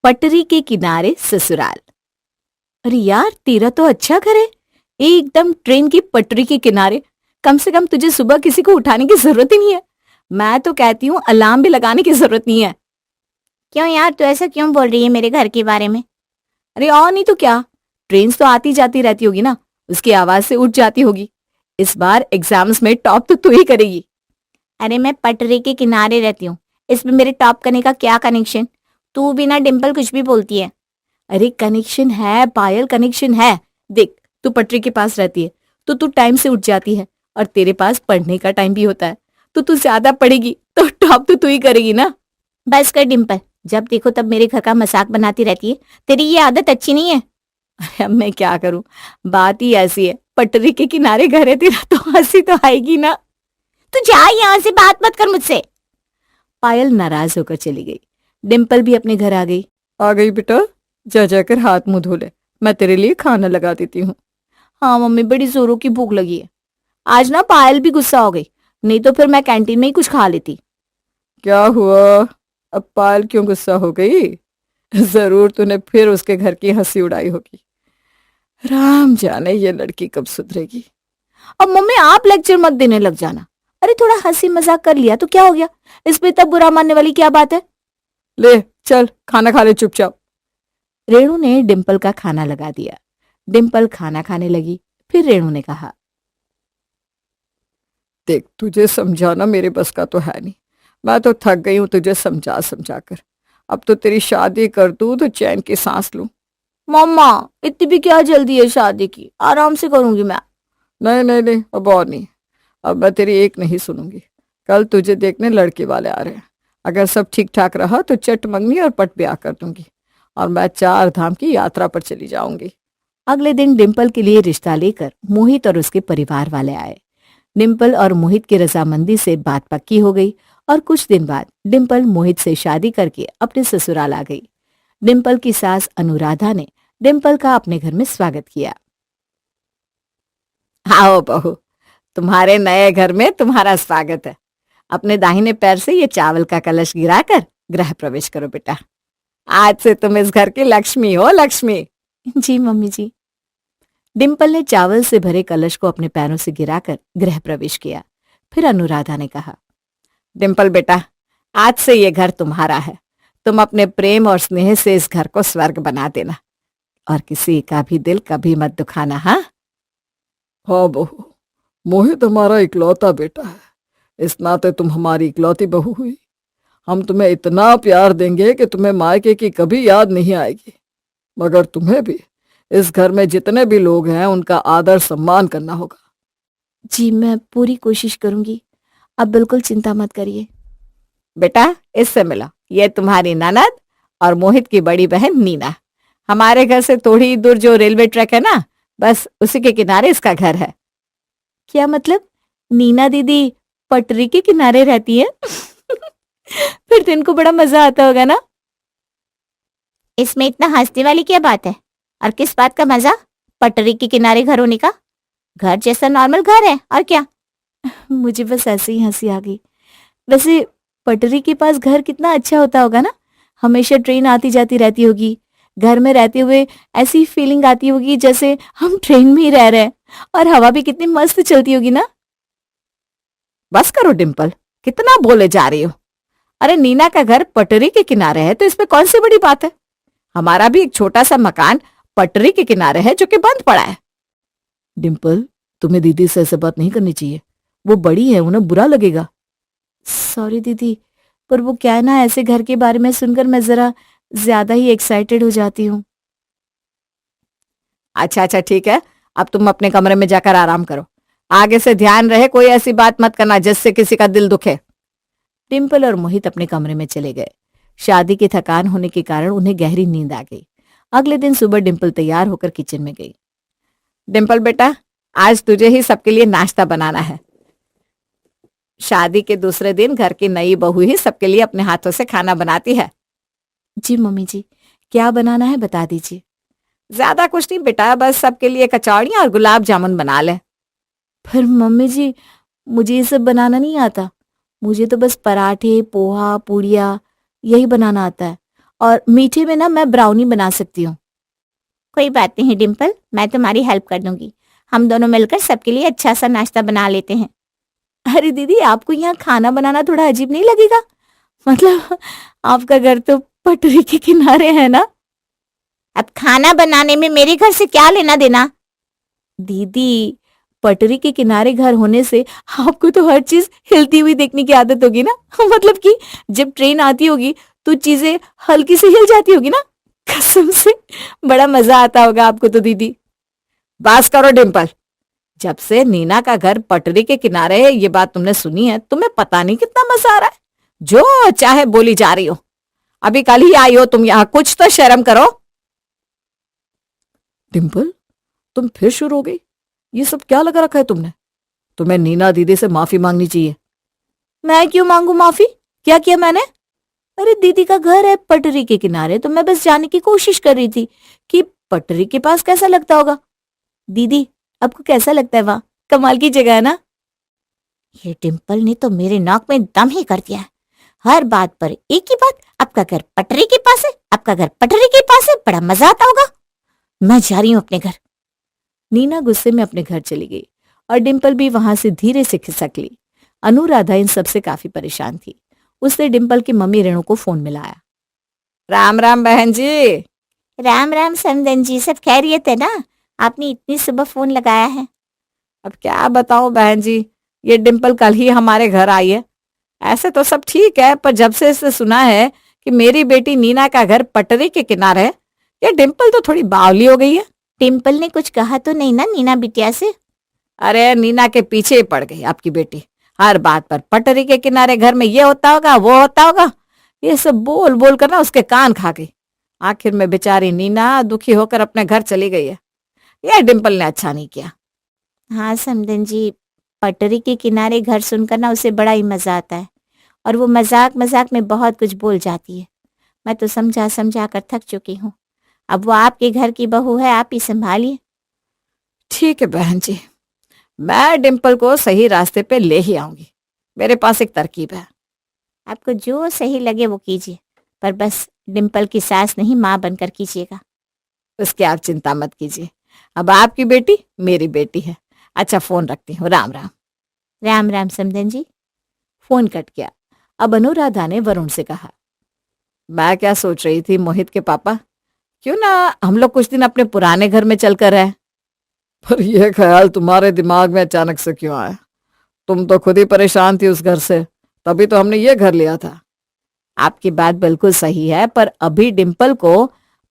पटरी के किनारे ससुराल। अरे यार, तेरा तो अच्छा घर है, एकदम ट्रेन की पटरी के किनारे। कम से कम तुझे सुबह किसी को उठाने की जरूरत ही नहीं है। मैं तो कहती हूँ अलार्म भी लगाने की जरूरत नहीं है। क्यों यार, तू ऐसा क्यों बोल रही है मेरे घर के बारे में? अरे और नहीं तो क्या, ट्रेन तो आती जाती रहती होगी ना, उसकी आवाज से उठ जाती होगी। इस बार एग्जाम्स में टॉप तो तू ही करेगी। अरे मैं पटरी के किनारे रहती हूँ, इसमें मेरे टॉप करने का क्या कनेक्शन? तू भी ना डिम्पल कुछ भी बोलती है। अरे कनेक्शन है पायल, कनेक्शन है। देख, तू पटरी के पास रहती है तो तू टाइम से उठ जाती है, और तेरे पास पढ़ने का टाइम भी होता है, तो तू ज्यादा पढ़ेगी तो टॉप तो तू ही करेगी ना। बस कर डिम्पल, जब देखो तब मेरे घर का मजाक बनाती रहती है। तेरी ये आदत अच्छी नहीं है। अरे अब मैं क्या करूं, बात ही ऐसी है, पटरी के किनारे घर है तेरा तो हंसी तो आएगी ना। तू जा यहाँ से, बात मत कर मुझसे। पायल नाराज होकर चली गई। डिम्पल भी अपने घर आ गई। आ गई बेटा, जा जाकर हाथ मुंह धो ले, मैं तेरे लिए खाना लगा देती हूँ। हाँ मम्मी, बड़ी जोरों की भूख लगी है। आज ना पायल भी गुस्सा हो गई, नहीं तो फिर मैं कैंटीन में ही कुछ खा लेती। क्या हुआ, अब पायल क्यों गुस्सा हो गई? जरूर तूने फिर उसके घर की हंसी उड़ाई होगी। राम जाने ये लड़की कब सुधरेगी। अब मम्मी आप लेक्चर मत देने लग जाना। अरे थोड़ा हंसी मजाक कर लिया तो क्या हो गया, इसमें तब बुरा मानने वाली क्या बात है। ले चल खाना खा ले चुपचाप। रेणु ने डिम्पल का खाना लगा दिया। डिम्पल खाना खाने लगी। फिर रेणु ने कहा, देख तुझे समझाना मेरे बस का तो है नहीं, मैं तो थक गई हूं तुझे समझा समझा कर। अब तो तेरी शादी कर दूं तो चैन की सांस लूं। मम्मा, इतनी भी क्या जल्दी है शादी की, आराम से करूंगी मैं। नहीं नहीं नहीं, अब और नहीं, अब मैं तेरी एक नहीं सुनूंगी। कल तुझे देखने लड़के वाले आ रहे हैं, अगर सब ठीक ठाक रहा तो चट मंगनी और पट ब्याह कर दूंगी, और मैं 4 धाम की यात्रा पर चली जाऊंगी। अगले दिन डिम्पल के लिए रिश्ता लेकर मोहित और उसके परिवार वाले आए। डिम्पल और मोहित की रजामंदी से बात पक्की हो गई, और कुछ दिन बाद डिम्पल मोहित से शादी करके अपने ससुराल आ गई। डिम्पल की सास अनुराधा ने डिम्पल का अपने घर में स्वागत किया। आओ बहू, तुम्हारे नए घर में तुम्हारा स्वागत है। अपने दाहिने पैर से ये चावल का कलश गिराकर गृह प्रवेश करो बेटा। आज से तुम इस घर की लक्ष्मी हो, लक्ष्मी। जी मम्मी जी। डिम्पल ने चावल से भरे कलश को अपने पैरों से गिराकर गृह प्रवेश किया। फिर अनुराधा ने कहा, डिम्पल बेटा, आज से ये घर तुम्हारा है। तुम अपने प्रेम और स्नेह से इस घर को स्वर्ग बना देना, और किसी का भी दिल कभी मत दुखाना। हाँ हाँ बहू, मोहित हमारा इकलौता बेटा है, इस नाते तुम हमारी इकलौती बहू हुई। हम तुम्हें इतना प्यार देंगे कि तुम्हें मायके की कभी याद नहीं आएगी। मगर तुम्हें भी इस घर में जितने भी लोग हैं उनका आदर सम्मान करना होगा। जी मैं पूरी कोशिश करूंगी, अब बिल्कुल चिंता मत करिए। बेटा, इससे मिलो, ये तुम्हारी ननद और मोहित की बड़ी बहन नीना। हमारे घर से थोड़ी दूर जो रेलवे ट्रैक है ना, बस उसी के किनारे इसका घर है। क्या मतलब, नीना दीदी पटरी के किनारे रहती है? फिर तो इनको बड़ा मजा आता होगा ना। इसमें इतना हंसने वाली क्या बात है? और किस बात का मजा? पटरी के किनारे घर होने का? घर जैसा नॉर्मल घर है, और क्या? मुझे बस ऐसे ही हंसी आ गई। वैसे पटरी के पास घर कितना अच्छा होता होगा ना, हमेशा ट्रेन आती जाती रहती होगी। घर में रहते हुए ऐसी फीलिंग आती होगी जैसे हम ट्रेन में ही रह रहे हैं, और हवा भी कितनी मस्त चलती होगी ना। बस करो डिम्पल, कितना बोले जा रही हो। अरे नीना का घर पटरी के किनारे है तो इसमें कौन सी बड़ी बात है। हमारा भी एक छोटा सा मकान पटरी के किनारे है जो कि बंद पड़ा है। डिम्पल, तुम्हें दीदी से ऐसे बात नहीं करनी चाहिए, वो बड़ी है, उन्हें बुरा लगेगा। सॉरी दीदी, पर वो क्या है ना, ऐसे घर के बारे में सुनकर मैं जरा ज्यादा ही एक्साइटेड हो जाती हूँ। अच्छा अच्छा ठीक है, अब तुम अपने कमरे में जाकर आराम करो। आगे से ध्यान रहे कोई ऐसी बात मत करना जिससे किसी का दिल दुखे। डिम्पल और मोहित अपने कमरे में चले गए। शादी की थकान होने के कारण उन्हें गहरी नींद आ गई। अगले दिन सुबह डिम्पल तैयार होकर किचन में गई। डिम्पल बेटा, आज तुझे ही सबके लिए नाश्ता बनाना है। शादी के दूसरे दिन घर की नई बहू ही सबके लिए अपने हाथों से खाना बनाती है। जी मम्मी जी, क्या बनाना है बता दीजिए। ज्यादा कुछ नहीं बेटा, बस सबके लिए कचौड़ियाँ और गुलाब जामुन बना ले। पर मम्मी जी, मुझे ये सब बनाना नहीं आता। मुझे तो बस पराठे, पोहा, पूड़िया यही बनाना आता है, और मीठे में ना मैं ब्राउनी बना सकती हूँ। कोई बात नहीं डिम्पल, मैं तुम्हारी हेल्प कर दूंगी। हम दोनों मिलकर सबके लिए अच्छा सा नाश्ता बना लेते हैं। अरे दीदी, आपको यहाँ खाना बनाना थोड़ा अजीब नहीं लगेगा? मतलब आपका घर तो पटरी के किनारे है ना। अब खाना बनाने में मेरे घर से क्या लेना देना? दीदी, पटरी के किनारे घर होने से आपको तो हर चीज हिलती हुई देखने की आदत होगी ना। मतलब कि जब ट्रेन आती होगी तो चीजें हल्की से हिल जाती होगी ना। कसम से बड़ा मजा आता होगा आपको तो दीदी। बस करो डिम्पल, जब से नीना का घर पटरी के किनारे है ये बात तुमने सुनी है, तुम्हें पता नहीं कितना मजा आ रहा है। जो चाहे बोली जा रही हो। अभी कल ही आई हो तुम यहाँ, कुछ तो शर्म करो। डिम्पल, तुम फिर शुरू हो गई। ये सब क्या लगा रखा है तुमने? तुम्हें नीना दीदी से माफी मांगनी चाहिए। मैं क्यों मांगू माफी? क्या किया मैंने? अरे दीदी का घर है पटरी के किनारे, तो मैं बस जाने की कोशिश कर रही थी कि पटरी के पास कैसा लगता होगा। दीदी, आपको कैसा लगता है वहां? कमाल की जगह है ना। ये डिम्पल ने तो मेरे नाक में दम ही कर दिया है। हर बात पर एक ही बात, आपका घर पटरी के पास है, आपका घर पटरी के पास है, बड़ा मजा आता होगा। मैं जा रही हूँ अपने घर। नीना गुस्से में अपने घर चली गई और डिम्पल भी वहां से धीरे से खिसक ली। अनुराधा इन सबसे काफी परेशान थी। उसने डिम्पल की मम्मी रेणु को फोन मिलाया। राम राम बहन जी। राम राम समदन जी, सब खैरियत है ना? आपने इतनी सुबह फोन लगाया है। अब क्या बताऊं बहन जी, ये डिम्पल कल ही हमारे घर आई है। ऐसे तो सब ठीक है, पर जब से इससे सुना है कि मेरी बेटी नीना का घर पटरी के किनारे है, ये डिम्पल तो थोड़ी बावली हो गई है। डिम्पल ने कुछ कहा तो नहीं ना नीना बिटिया से? अरे नीना के पीछे ही पड़ गई आपकी बेटी। हर बात पर पटरी के किनारे घर में ये होता होगा, वो होता होगा, ये सब बोल बोल कर ना उसके कान खा गई। आखिर में बेचारी नीना दुखी होकर अपने घर चली गई है। यह डिम्पल ने अच्छा नहीं किया। हाँ समदन जी, पटरी के किनारे घर सुनकर ना उसे बड़ा ही मजा आता है, और वो मजाक मजाक में बहुत कुछ बोल जाती है। मैं तो समझा समझा कर थक चुकी हूँ। अब वो आपके घर की बहू है, आप ही संभालिए। ठीक है बहन जी, मैं डिम्पल को सही रास्ते पे ले ही आऊंगी। मेरे पास एक तरकीब है। आपको जो सही लगे वो कीजिए, पर बस डिम्पल की सास नहीं, माँ बनकर कीजिएगा। उसकी आप चिंता मत कीजिए। अब आपकी बेटी मेरी बेटी है। अच्छा, फोन रखती हूँ। राम राम। राम राम समदन जी। फोन कट गया। अब अनुराधा ने वरुण से कहा, मैं क्या सोच रही थी मोहित के पापा, क्यों ना हम लोग कुछ दिन अपने पुराने घर में चलकर रहे। पर यह ख्याल तुम्हारे दिमाग में अचानक से क्यों आया? तुम तो खुद ही परेशान थी उस घर से, तभी तो हमने ये घर लिया था। आपकी बात बिल्कुल सही है, पर अभी डिम्पल को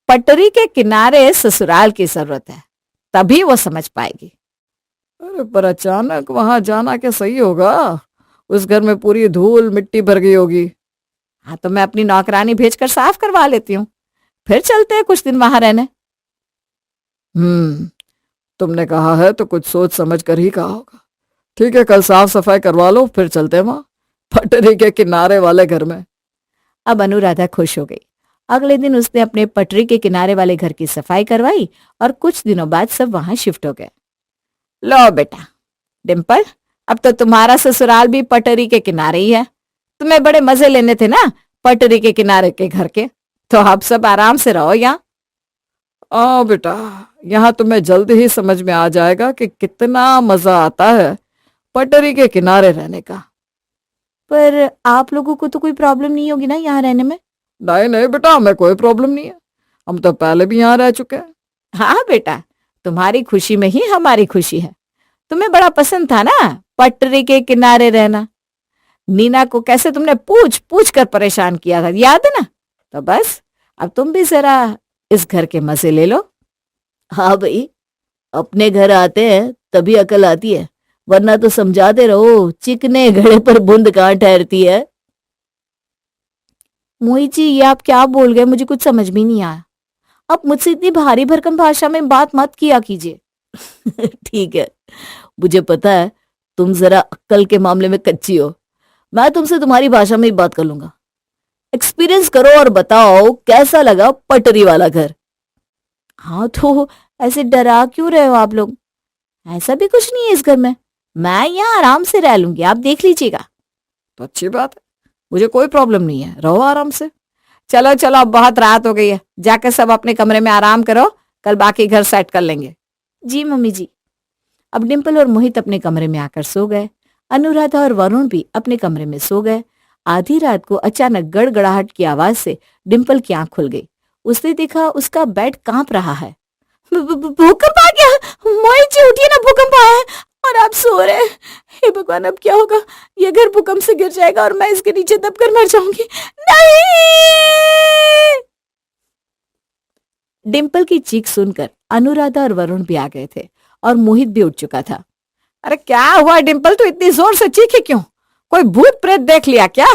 पटरी के किनारे ससुराल की जरूरत है, तभी वो समझ पाएगी। अरे पर अचानक वहां जाना क्या सही होगा? उस घर में पूरी धूल मिट्टी भर गई होगी। हाँ, तो मैं अपनी नौकरानी भेजकर साफ करवा लेती हूँ, फिर चलते हैं कुछ दिन वहां रहने। तुमने कहा है तो कुछ सोच समझ कर ही कहा होगा। ठीक है, कल साफ सफाई करवा लो, फिर चलते हैं वहां पटरी के किनारे वाले घर में। अब अनुराधा खुश हो गई। अगले दिन उसने अपने पटरी के किनारे वाले घर की सफाई करवाई और कुछ दिनों बाद सब वहां शिफ्ट हो गए। लो बेटा डिम्पल, अब तो तुम्हारा ससुराल भी पटरी के किनारे ही है। तुम्हें बड़े मजे लेने थे ना पटरी के किनारे के घर के, तो अब सब आराम से रहो यहाँ। बेटा, यहाँ तुम्हें जल्द ही समझ में आ जाएगा कि कितना मजा आता है पटरी के किनारे रहने का। पर आप लोगों को तो कोई प्रॉब्लम नहीं होगी ना यहाँ रहने में? नहीं नहीं बेटा, हमें कोई प्रॉब्लम नहीं है। हम तो पहले भी यहाँ रह चुके हैं। हाँ बेटा, तुम्हारी खुशी में ही हमारी खुशी है। तुम्हें बड़ा पसंद था ना पटरी के किनारे रहना। नीना को कैसे तुमने पूछ पूछ कर परेशान किया था, याद है ना? तो बस अब तुम भी जरा इस घर के मजे ले लो। हाँ भाई, अपने घर आते हैं तभी अकल आती है, वरना तो समझाते रहो चिकने घड़े पर बूंद कहाँ ठहरती है। मोहित जी, ये आप क्या बोल गए? मुझे कुछ समझ में नहीं आया। आप मुझसे इतनी भारी भरकम भाषा में बात मत किया कीजिए। ठीक है, मुझे पता है तुम जरा अक्ल के मामले में कच्ची हो। मैं तुमसे तुम्हारी भाषा में ही बात कर लूंगा। एक्सपीरियंस करो और बताओ कैसा लगा पटरी वाला घर। हाँ, तो ऐसे डरा क्यों रहे हो आप लोग? ऐसा भी कुछ नहीं है इस घर में, मैं यहाँ आराम से रह लूंगी, आप देख लीजिएगा। तो अच्छी बात है, मुझे कोई प्रॉब्लम नहीं है, रहो आराम से। चलो चलो, अब बहुत रात हो गई है, जाकर सब अपने कमरे में आराम करो, कल बाकी घर सेट कर लेंगे। जी मम्मी जी। अब डिम्पल और मोहित अपने कमरे में आकर सो गए। अनुराधा और वरुण भी अपने कमरे में सो गए। आधी रात को अचानक गड़गड़ाहट की आवाज से डिम्पल की आंख खुल गई। उसने देखा उसका बेड कांप रहा है। भूकंप आ गया। मोहित जी उठिए ना, भूकंप आया है और आप सो रहे हैं। हे भगवान, अब क्या होगा? ये घर भूकंप से गिर जाएगा और मैं इसके नीचे दबकर मर जाऊंगी। नहीं! डिम्पल की चीख सुनकर अनुराधा और वरुण भी आ गए थे और मोहित भी उठ चुका था। अरे क्या हुआ डिम्पल, तू इतनी जोर से चीखी क्यों? कोई भूत प्रेत देख लिया क्या?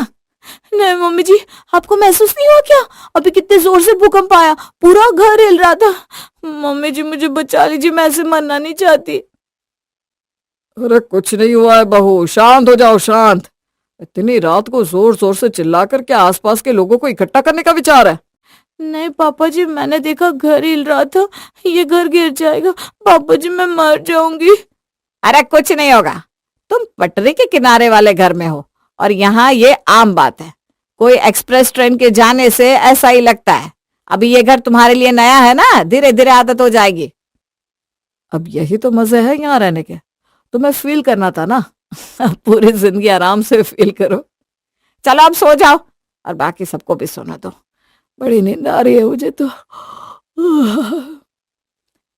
नहीं मम्मी जी, आपको महसूस नहीं हुआ क्या? अभी कितने जोर से भूकंप आया, पूरा घर हिल रहा था। मम्मी जी मुझे बचा लीजिए, मैं ऐसे मरना नहीं चाहती। अरे कुछ नहीं हुआ है बहू, शांत हो जाओ, शांत। इतनी रात को जोर जोर से चिल्लाकर क्या आसपास के लोगों को इकट्ठा करने का विचार है? नहीं पापा जी, मैंने देखा घर हिल रहा था, ये घर गिर जाएगा। पापा जी मैं मर जाऊंगी। अरे कुछ नहीं होगा, तुम पटरी के किनारे वाले घर में हो और यहाँ ये आम बात है। कोई एक्सप्रेस ट्रेन के जाने से ऐसा ही लगता है। अभी ये घर तुम्हारे लिए नया है ना, धीरे धीरे आदत हो जाएगी। अब यही तो मजे है यहाँ रहने के, तुम्हें फील करना था ना। अब पूरी जिंदगी आराम से फील करो। चलो अब सो जाओ और बाकी सबको भी सोना दो, बड़ी नींद आ रही है मुझे तो।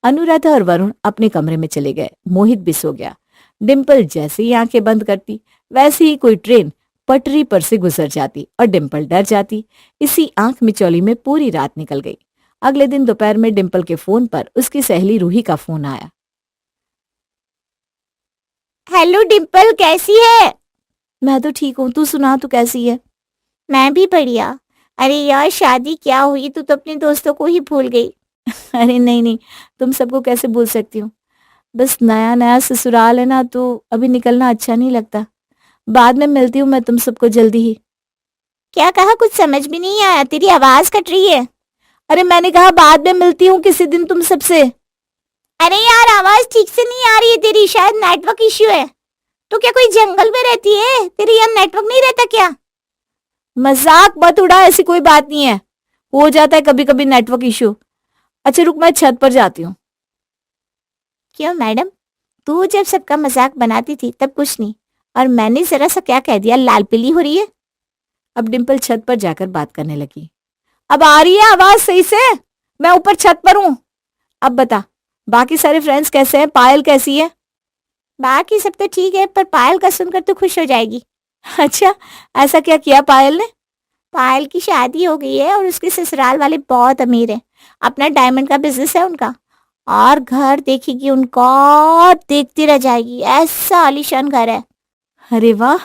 अनुराधा और वरुण अपने कमरे में चले गए। मोहित भी सो गया। डिम्पल जैसे ही आंखें बंद करती वैसे ही कोई ट्रेन पटरी पर से गुजर जाती और डिम्पल डर जाती। इसी आंख मिचौली में पूरी रात निकल गई। अगले दिन दोपहर में डिम्पल के फोन पर उसकी सहेली रूही का फोन आया। हेलो डिम्पल, कैसी है? मैं तो ठीक हूँ, तू सुना, तू कैसी है? मैं भी बढ़िया। अरे यार, शादी क्या हुई, तू तो अपने दोस्तों को ही भूल गई। अरे नहीं नहीं, तुम सबको कैसे भूल सकती हूँ। बस नया नया ससुराल है ना, तो अभी निकलना अच्छा नहीं लगता। बाद में मिलती हूँ मैं तुम सबको जल्दी ही। क्या कहा? कुछ समझ भी नहीं आया, तेरी आवाज कट रही है। अरे मैंने कहा बाद में मिलती हूँ किसी दिन तुम सबसे। अरे यार, आवाज ठीक से नहीं आ रही है तेरी, शायद नेटवर्क इश्यू है। तो क्या कोई जंगल में रहती है? तेरे यहाँ नेटवर्क नहीं रहता क्या? मजाक मत उड़ा, ऐसी कोई बात नहीं है, हो जाता है कभी कभी नेटवर्क इश्यू। अच्छा रुक, मैं छत पर जाती हूँ। क्यों मैडम, तू जब सबका मजाक बनाती थी तब कुछ नहीं, और मैंने जरा सा क्या कह दिया, लाल पीली हो रही है। अब डिम्पल छत पर जाकर बात करने लगी। अब आ रही है आवाज सही से? मैं ऊपर छत पर हूँ। अब बता, बाकी सारे फ्रेंड्स कैसे हैं? पायल कैसी है? बाकी सब तो ठीक है, पर पायल का सुनकर तो खुश हो जाएगी। अच्छा, ऐसा क्या किया पायल ने? पायल की शादी हो गई है और उसके ससुराल वाले बहुत अमीर हैं। अपना डायमंड का बिजनेस है उनका, और घर देखेगी उनका और देखती रह जाएगी, ऐसा आलीशान घर है। अरे वाह,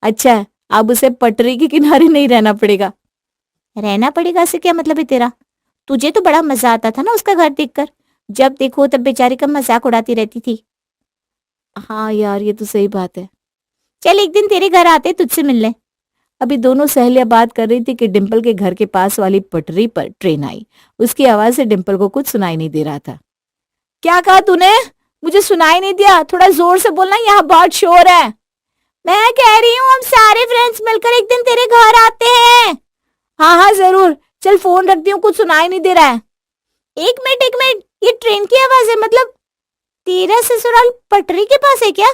अच्छा है, अब उसे पटरी के किनारे नहीं रहना पड़ेगा। रहना पड़ेगा से क्या मतलब है तेरा? तुझे तो बड़ा मजा आता था ना उसका घर देखकर, जब देखो तब बेचारी का मजाक उड़ाती रहती थी। हाँ यार, ये तो सही बात है। चल एक दिन तेरे घर आते तुझसे मिलने। अभी दोनों सहेलियां बात कर रही थी कि डिम्पल के घर के पास वाली पटरी पर ट्रेन आई। उसकी आवाज से डिम्पल को कुछ सुनाई नहीं दे रहा था। क्या कहा तूने? मुझे सुनाई नहीं दिया, थोड़ा जोर से बोलना, यहाँ बहुत शोर है। मैं कह रही हूँ हम सारे फ्रेंड्स मिलकर एक दिन तेरे घर आते हैं। हाँ हाँ जरूर, चल फोन रखती हूँ, कुछ सुनाई नहीं दे रहा है। एक मिनट एक मिनट, ये ट्रेन की आवाज है, मतलब तेरा ससुराल पटरी के पास है क्या?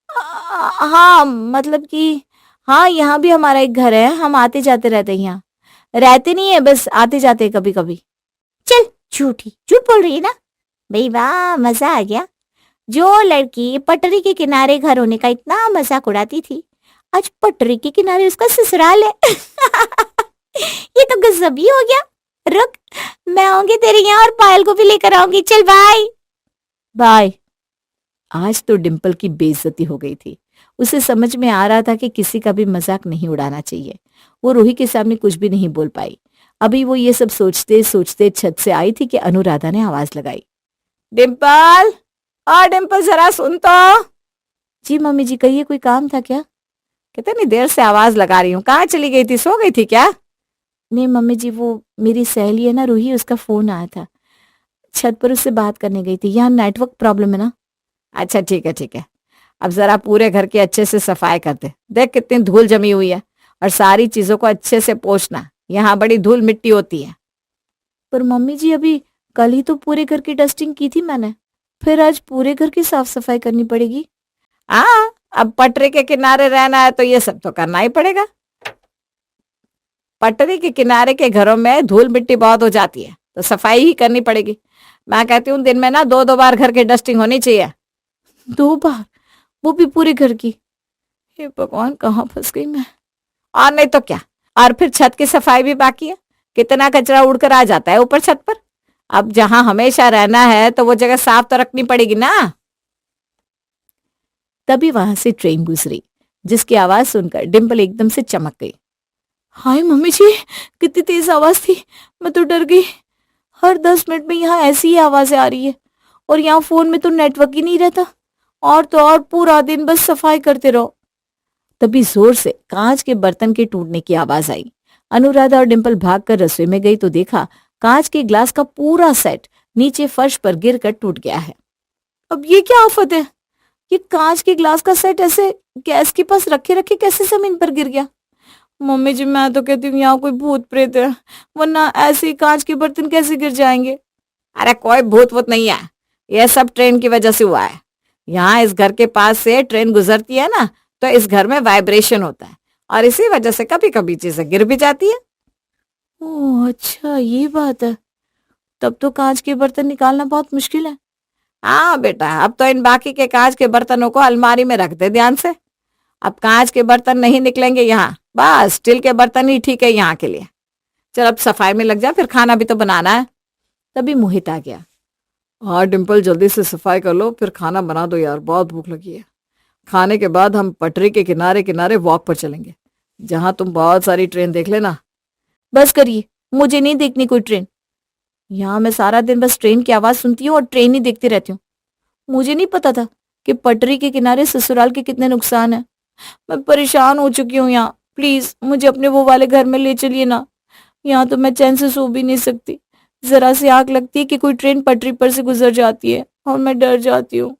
हाँ मतलब कि हाँ, यहाँ भी हमारा एक घर है, हम आते जाते रहते हैं यहाँ। रहते नहीं है, बस आते जाते कभी कभी। चल झूठी, झूठ बोल रही है ना? भाई वाह, मजा आ गया। जो लड़की पटरी के किनारे घर होने का इतना मजाक उड़ाती थी, आज पटरी के किनारे उसका ससुराल है। ये तो गजब ही हो गया। रुक, मैं आऊंगी तेरे यहाँ और पायल को भी लेकर आऊंगी। चल बाय बाय। आज तो डिम्पल की बेइज्जती हो गई थी। उसे समझ में आ रहा था कि किसी का भी मजाक नहीं उड़ाना चाहिए। वो रूही के सामने कुछ भी नहीं बोल पाई। अभी वो ये सब सोचते सोचते छत से आई थी कि अनुराधा ने आवाज लगाई। डिम्पल, और डिम्पल जरा सुन तो। जी मम्मी जी, कहिए, कोई काम था क्या? कितनी देर से आवाज लगा रही हूँ, कहाँ चली गई थी, सो गई थी क्या? नहीं मम्मी जी, वो मेरी सहेली है ना रूही, उसका फोन आया था, छत पर उससे बात करने गई थी। यहाँ नेटवर्क प्रॉब्लम है ना। अच्छा ठीक है ठीक है, अब जरा पूरे घर की अच्छे से सफाई कर दे। देख कितनी धूल जमी हुई है, और सारी चीजों को अच्छे से पोंछना, यहाँ बड़ी धूल मिट्टी होती है। पर मम्मी जी अभी कल ही तो पूरे घर की डस्टिंग की थी मैंने, फिर आज पूरे घर की साफ सफाई करनी पड़ेगी। हाँ, अब पटरी के किनारे रहना है तो ये सब तो करना ही पड़ेगा। पटरी के किनारे के घरों में धूल मिट्टी बहुत हो जाती है तो सफाई ही करनी पड़ेगी। मैं कहती हूँ दिन में ना 2-2 बार घर की डस्टिंग होनी चाहिए। 2 बार? वो भी पूरे घर की? हे भगवान, कहाँ फंस गई मैं। और नहीं तो क्या। और फिर छत की सफाई भी बाकी है। कितना कचरा उड़कर आ जाता है ऊपर छत पर। अब जहां हमेशा रहना है तो वो जगह साफ तो रखनी पड़ेगी ना। तभी वहां से ट्रेन गुजरी, जिसकी आवाज सुनकर डिम्पल एकदम से चमक गई। हाय मम्मी जी, कितनी तेज आवाज थी, मैं तो डर गई। हर 10 मिनट में यहाँ ऐसी ही आवाजें आ रही है, और यहाँ फोन में तो नेटवर्क ही नहीं रहता। और तो और पूरा दिन बस सफाई करते रहो। तभी जोर से कांच के बर्तन के टूटने की आवाज आई। अनुराधा और डिम्पल भागकर रसोई में गई तो देखा कांच के ग्लास का पूरा सेट नीचे फर्श पर गिरकर टूट गया है। अब ये क्या आफत है? ये कांच के ग्लास का सेट ऐसे गैस के पास रखे रखे कैसे जमीन पर गिर गया? मम्मी जी, मैं तो कहती हूँ यहाँ कोई भूत प्रेत है, वरना ऐसे ही कांच के बर्तन कैसे गिर जाएंगे? अरे कोई भूत वूत नहीं है, यह सब ट्रेन की वजह से हुआ है। यहाँ इस घर के पास से ट्रेन गुजरती है ना, तो इस घर में वाइब्रेशन होता है और इसी वजह से कभी कभी चीजें गिर भी जाती है। ओह अच्छा, ये बात है। तब तो कांच के बर्तन निकालना बहुत मुश्किल है। हाँ बेटा, अब तो इन बाकी के कांच के बर्तनों को अलमारी में रख दे ध्यान से। अब कांच के बर्तन नहीं निकलेंगे यहाँ, बस स्टील के बर्तन ही ठीक है यहाँ के लिए। चल अब सफाई में लग जा, फिर खाना भी तो बनाना है। तभी मोहित आ गया। हाँ डिम्पल, जल्दी से सफाई कर लो, फिर खाना बना दो यार, बहुत भूख लगी है। खाने के बाद हम पटरी के किनारे किनारे वॉक पर चलेंगे, जहाँ तुम बहुत सारी ट्रेन देख लेना। बस करिए, मुझे नहीं देखनी कोई ट्रेन। यहाँ मैं सारा दिन बस ट्रेन की आवाज सुनती हूँ और ट्रेन ही देखती रहती हूँ। मुझे नहीं पता था कि पटरी के किनारे ससुराल के कितने नुकसान है। मैं परेशान हो चुकी हूँ यहाँ। प्लीज मुझे अपने वो वाले घर में ले चलिए ना। यहाँ तो मैं चैन से सो भी नहीं सकती। जरा सी आग लगती है कि कोई ट्रेन पटरी पर से गुजर जाती है और मैं डर जाती हूँ।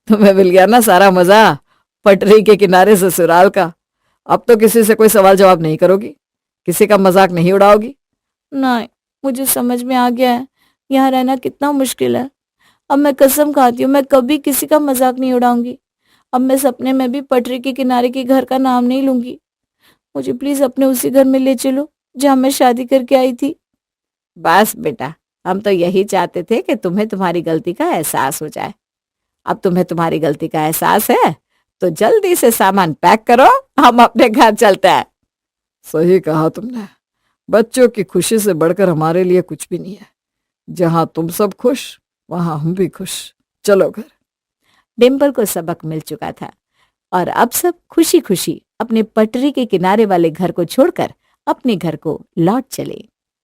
तुम्हें मिल गया ना सारा मजा पटरी के किनारे ससुराल का। अब तो किसी से कोई सवाल जवाब नहीं करोगी, किसी का मजाक नहीं उड़ाओगी। नहीं, मुझे समझ में आ गया है यहाँ रहना कितना मुश्किल है। अब मैं कसम खाती हूँ, मैं कभी किसी का मजाक नहीं उड़ाऊंगी। अब मैं सपने में भी पटरी के किनारे के घर का नाम नहीं लूंगी। मुझे प्लीज अपने उसी घर में ले चलो जहाँ मैं शादी करके आई थी। बस बेटा, हम तो यही चाहते थे कि तुम्हें तुम्हारी गलती का एहसास हो जाए। अब तुम्हें तुम्हारी गलती का एहसास है तो जल्दी से सामान पैक करो, हम अपने घर चलते हैं। सही कहा तुमने, बच्चों की खुशी से बढ़कर हमारे लिए कुछ भी नहीं है। जहां तुम सब खुश वहां हम भी खुश। चलो घर। डिम्पल को सबक मिल चुका था और अब सब खुशी खुशी अपने पटरी के किनारे वाले घर को छोड़कर अपने घर को लौट चले।